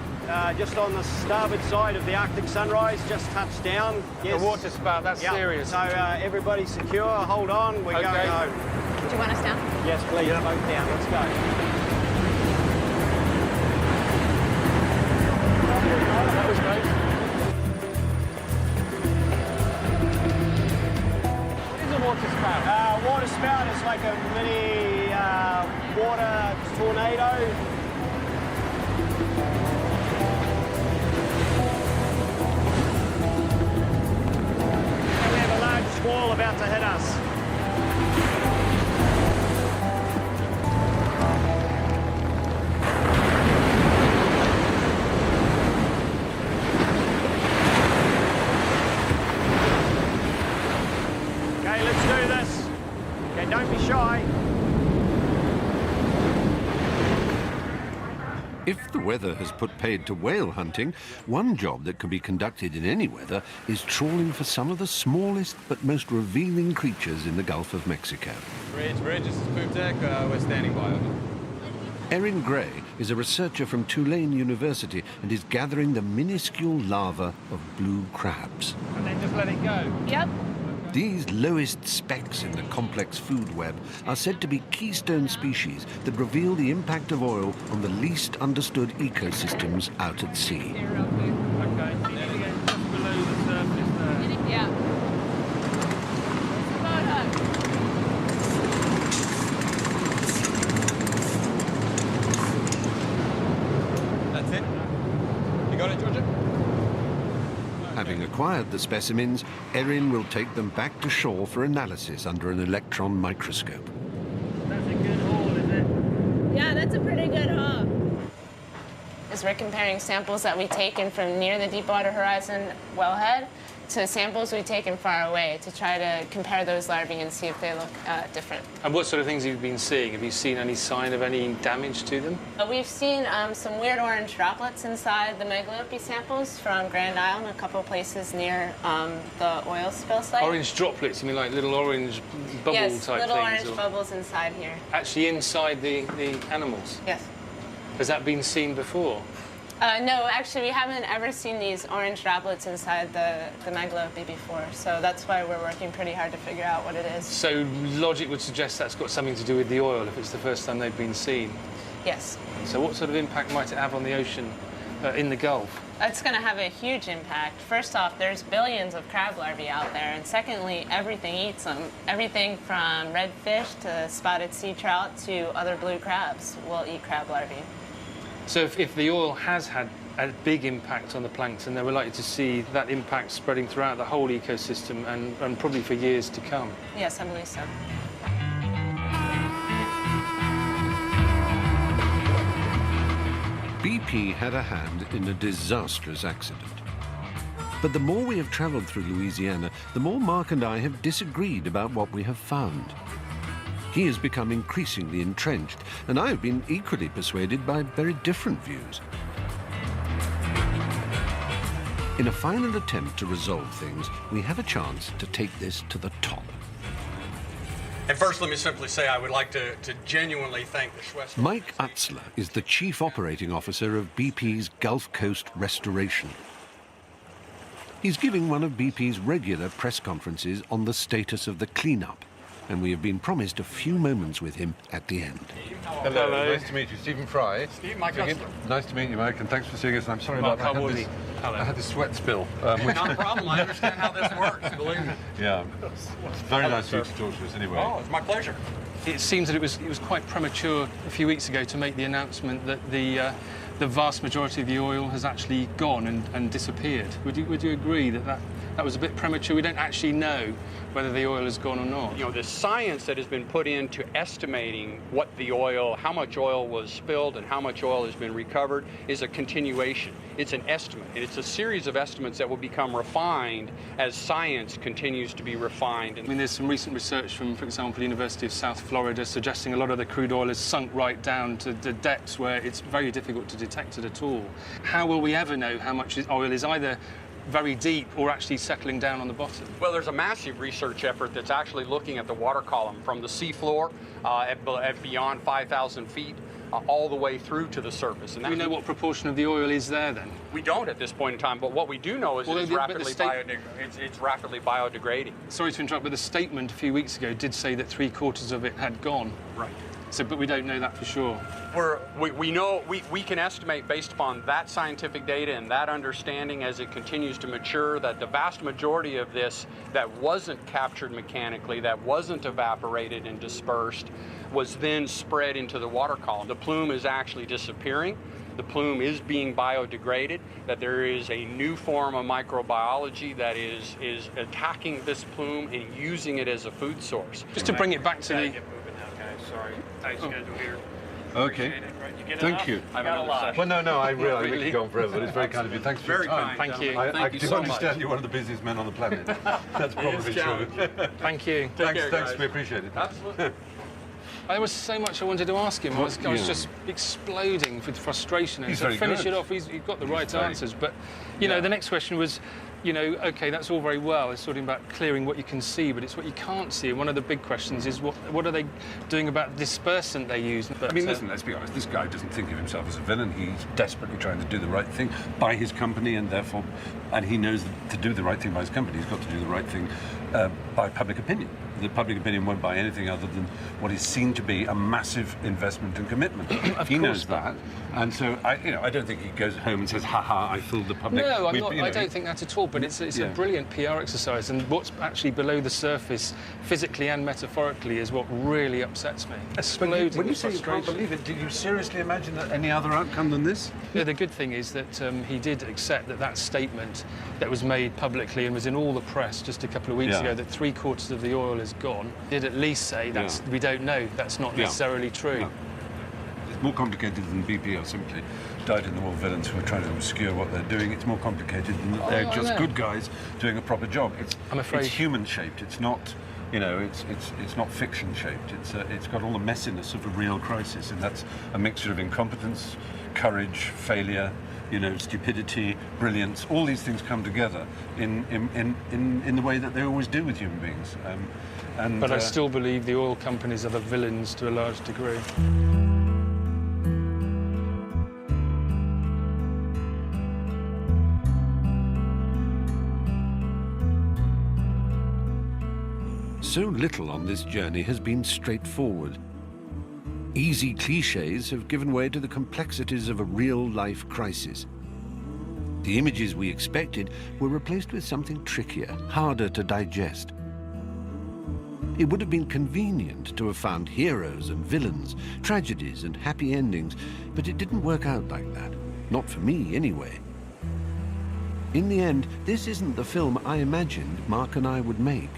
just on the starboard side of the Arctic Sunrise, just touched down. Yes. A water spout, that's serious. So everybody's secure, hold on, we're going home. Do you want us down? Yes, please, both down, let's go. That was great. What is a water spout? Water spout is like a mini water tornado. And we have a large squall about to hit us. Okay, let's do this. Okay, don't be shy. If the weather has put paid to whale hunting, one job that can be conducted in any weather is trawling for some of the smallest but most revealing creatures in the Gulf of Mexico. Bridge, this is poop deck. We're standing by over. Erin Gray is a researcher from Tulane University and is gathering the minuscule larva of blue crabs. And then just let it go? Yep. These lowest specks in the complex food web are said to be keystone species that reveal the impact of oil on the least understood ecosystems out at sea. Okay, so you need to get just below the surface there. Yeah. That's it. You got it, Georgia? Having acquired the specimens, Erin will take them back to shore for analysis under an electron microscope. That's a good haul, is it? Yeah, that's a pretty good haul. As we're comparing samples that we've taken from near the Deepwater Horizon wellhead to samples we've taken far away to try to compare those larvae and see if they look different. And what sort of things have you been seeing? Have you seen any sign of any damage to them? We've seen some weird orange droplets inside the Megalope samples from Grand Isle and a couple of places near the oil spill site. Orange droplets, you mean like little orange bubble yes, type little things? orange bubbles inside here. Actually inside the animals? Yes. Has that been seen before? No, actually, we haven't ever seen these orange droplets inside the Megalope before, so that's why we're working pretty hard to figure out what it is. So logic would suggest that's got something to do with the oil if it's the first time they've been seen? Yes. So what sort of impact might it have on the ocean in the Gulf? It's going to have a huge impact. First off, there's billions of crab larvae out there, and secondly, everything eats them. Everything from redfish to spotted sea trout to other blue crabs will eat crab larvae. So if the oil has had a big impact on the plankton. They were likely to see that impact spreading throughout the whole ecosystem and probably for years to come. Yes, I believe so. BP had a hand in a disastrous accident. But the more we have travelled through Louisiana, the more Mark and I have disagreed about what we have found. He has become increasingly entrenched, and I have been equally persuaded by very different views. In a final attempt to resolve things, we have a chance to take this to the top. And first, let me simply say I would like to genuinely thank the Schwester. Mike Utzler is the Chief Operating Officer of BP's Gulf Coast Restoration. He's giving one of BP's regular press conferences on the status of the cleanup, and we have been promised a few moments with him at the end. Hello. Nice to meet you, Stephen Fry. Steve, Mike Utzler. Nice to meet you, Mike, and thanks for seeing us. I'm sorry Mark, about how that. was he? I had this sweat spill. Not a problem. I understand how this works, believe me. Yeah. It's very nice of you to talk to us anyway. Oh, it's my pleasure. It seems that it was quite premature a few weeks ago to make the announcement that the vast majority of the oil has actually gone and disappeared. Would you agree that was a bit premature? We don't actually know whether the oil has gone or not. You know, the science that has been put into estimating what the oil, how much oil was spilled and how much oil has been recovered is a continuation. It's an estimate. And it's a series of estimates that will become refined as science continues to be refined. I mean, there's some recent research from, for example, University of South Florida suggesting a lot of the crude oil has sunk right down to the depths where it's very difficult to detect it at all. How will we ever know how much oil is either very deep or actually settling down on the bottom? Well, there's a massive research effort that's actually looking at the water column from the seafloor at beyond 5,000 feet all the way through to the surface. And do we know what proportion of the oil is there then? We don't at this point in time, but what we do know is it's rapidly biodegrading. Sorry to interrupt, but the statement a few weeks ago did say that 3/4 of it had gone. Right. So, but we don't know that for sure. We know we can estimate based upon that scientific data and that understanding as it continues to mature that the vast majority of this that wasn't captured mechanically, that wasn't evaporated and dispersed, was then spread into the water column. The plume is actually disappearing. The plume is being biodegraded, that there is a new form of microbiology that is attacking this plume and using it as a food source. Just to bring it back to the... Sorry, tight schedule here. Okay. Thank you. Well, no, I realize we could go on forever, but it's very kind of you. Thanks for your time. Thank you. I do understand you're one of the busiest men on the planet. That's probably true. Thank you. Thanks, we appreciate it. Absolutely. There was so much I wanted to ask him. I was just exploding with frustration. And to finish it off, he's got the right answers. But, you know, the next question was, you know, OK, that's all very well. It's talking about clearing what you can see, but it's what you can't see. And one of the big questions is, what are they doing about the dispersant they use? But, I mean, listen, let's be honest. This guy doesn't think of himself as a villain. He's desperately trying to do the right thing by his company, and therefore, and he knows that to do the right thing by his company, he's got to do the right thing by public opinion. The public opinion won't buy anything other than what is seen to be a massive investment and commitment. He knows that, and so I don't think he goes home and says, "Ha ha, I fooled the public." No, I don't think that at all. But it's a brilliant PR exercise, and what's actually below the surface, physically and metaphorically, is what really upsets me. Exploding. When you say you can't believe it, did you seriously imagine any other outcome than this? Yeah, the good thing is that he did accept that statement that was made publicly and was in all the press just a couple of weeks ago, that 3/4 of the oil is gone, did at least say we don't know. That's not necessarily true. No. It's more complicated than BP are simply dyed-in-the-wool villains who are trying to obscure what they're doing. It's more complicated than that they're just good guys doing a proper job. I'm afraid it's human-shaped. It's not, it's not fiction-shaped. It's got all the messiness of a real crisis, and that's a mixture of incompetence, courage, failure, stupidity, brilliance. All these things come together in the way that they always do with human beings. But I still believe the oil companies are the villains to a large degree. So little on this journey has been straightforward. Easy cliches have given way to the complexities of a real-life crisis. The images we expected were replaced with something trickier, harder to digest. It would have been convenient to have found heroes and villains, tragedies and happy endings, but it didn't work out like that. Not for me, anyway. In the end, this isn't the film I imagined Mark and I would make.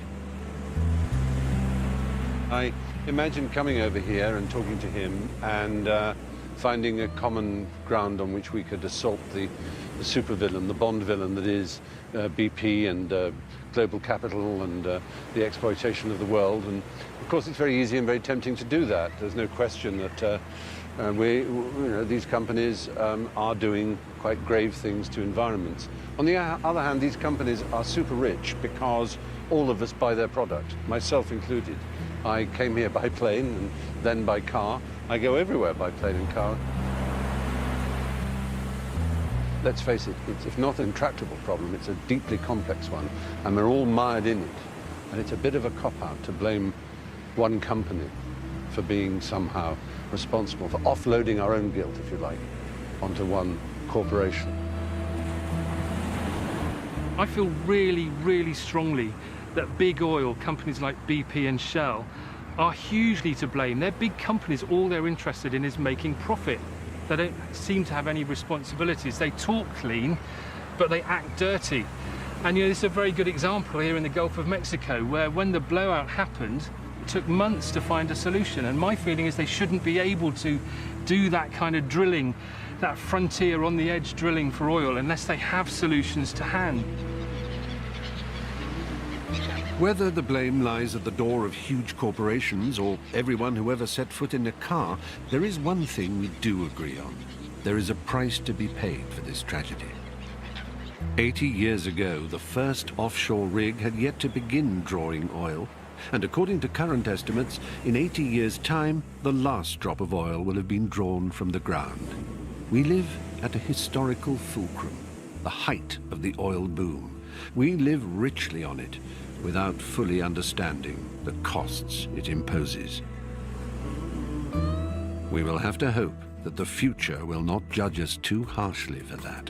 I imagined coming over here and talking to him and finding a common ground on which we could assault the supervillain, the Bond villain that is BP and global capital and the exploitation of the world. And of course, it's very easy and very tempting to do that. There's no question that these companies are doing quite grave things to environments. On the other hand, these companies are super rich because all of us buy their product, myself included. I came here by plane and then by car. I go everywhere by plane and car. Let's face it, it's if not an intractable problem, it's a deeply complex one, and we're all mired in it. And it's a bit of a cop-out to blame one company for being somehow responsible for offloading our own guilt, if you like, onto one corporation. I feel really, really strongly that big oil, companies like BP and Shell, are hugely to blame. They're big companies, all they're interested in is making profit. They don't seem to have any responsibilities. They talk clean, but they act dirty. And this is a very good example here in the Gulf of Mexico, where when the blowout happened, it took months to find a solution. And my feeling is they shouldn't be able to do that kind of drilling, that frontier on the edge drilling for oil, unless they have solutions to hand. Whether the blame lies at the door of huge corporations or everyone who ever set foot in a car, there is one thing we do agree on. There is a price to be paid for this tragedy. 80 years ago, the first offshore rig had yet to begin drawing oil, and according to current estimates, in 80 years' time, the last drop of oil will have been drawn from the ground. We live at a historical fulcrum, the height of the oil boom. We live richly on it, without fully understanding the costs it imposes. We will have to hope that the future will not judge us too harshly for that.